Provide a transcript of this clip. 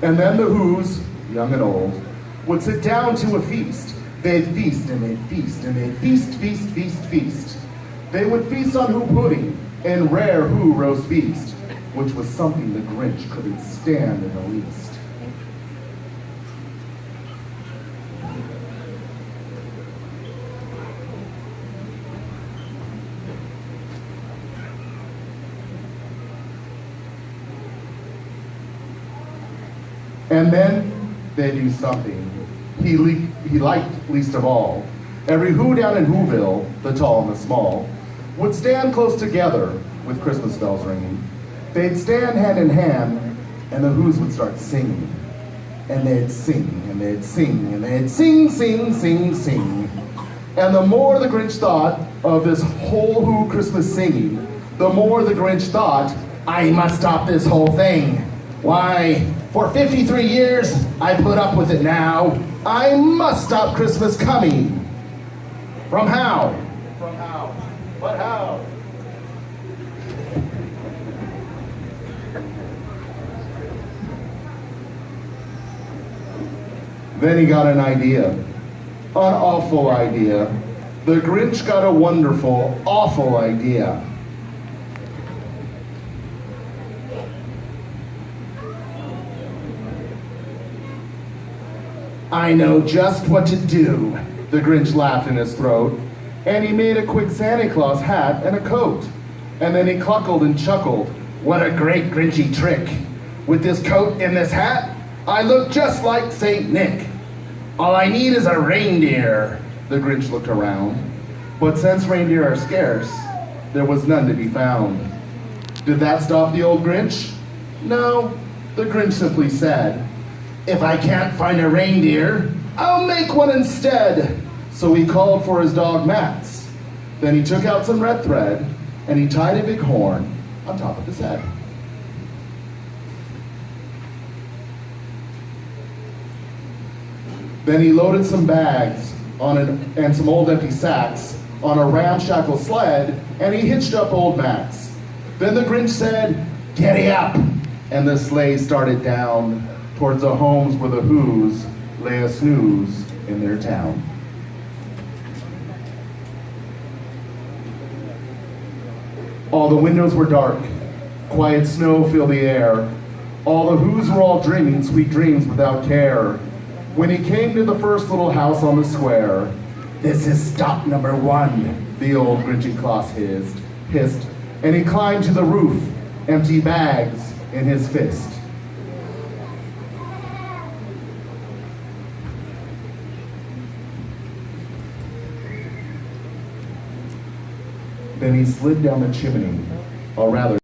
And then the Who's, young and old, would sit down to a feast. They'd feast and they'd feast and they'd feast, feast, feast, feast. They would feast on Who pudding and rare Who roast beast, which was something the Grinch couldn't stand in the least. And then they do something he liked least of all. Every Who down in Whoville, the tall and the small, would stand close together with Christmas bells ringing. They'd stand hand in hand, and the Who's would start singing. And they'd sing, and they'd sing, and they'd sing, sing, sing, sing. And the more the Grinch thought of this whole Who Christmas singing, the more the Grinch thought, I must stop this whole thing. Why, for 53 years, I put up with it now. I must stop Christmas coming. From how? From how? But how? Then he got an idea. An awful idea. The Grinch got a wonderful, awful idea. I know just what to do, the Grinch laughed in his throat, and he made a quick Santa Claus hat and a coat. And then he cluckled and chuckled, what a great Grinchy trick. With this coat and this hat, I look just like Saint Nick. All I need is a reindeer. The Grinch looked around, but since reindeer are scarce, there was none to be found. Did that stop the old Grinch? No, the Grinch simply said, if I can't find a reindeer, I'll make one instead. So he called for his dog Max. Then he took out some red thread and he tied a big horn on top of his head. Then he loaded some bags and some old empty sacks on a ramshackle sled, and he hitched up old Max. Then the Grinch said, "Giddy up!" And the sleigh started down towards the homes where the Who's lay a snooze in their town. All the windows were dark, quiet snow filled the air. All the Who's were all dreaming sweet dreams without care. When he came to the first little house on the square, "This is stop number 1, the old Grinchy Claus hissed, and he climbed to the roof, empty bags in his fist. Then he slid down the chimney, or rather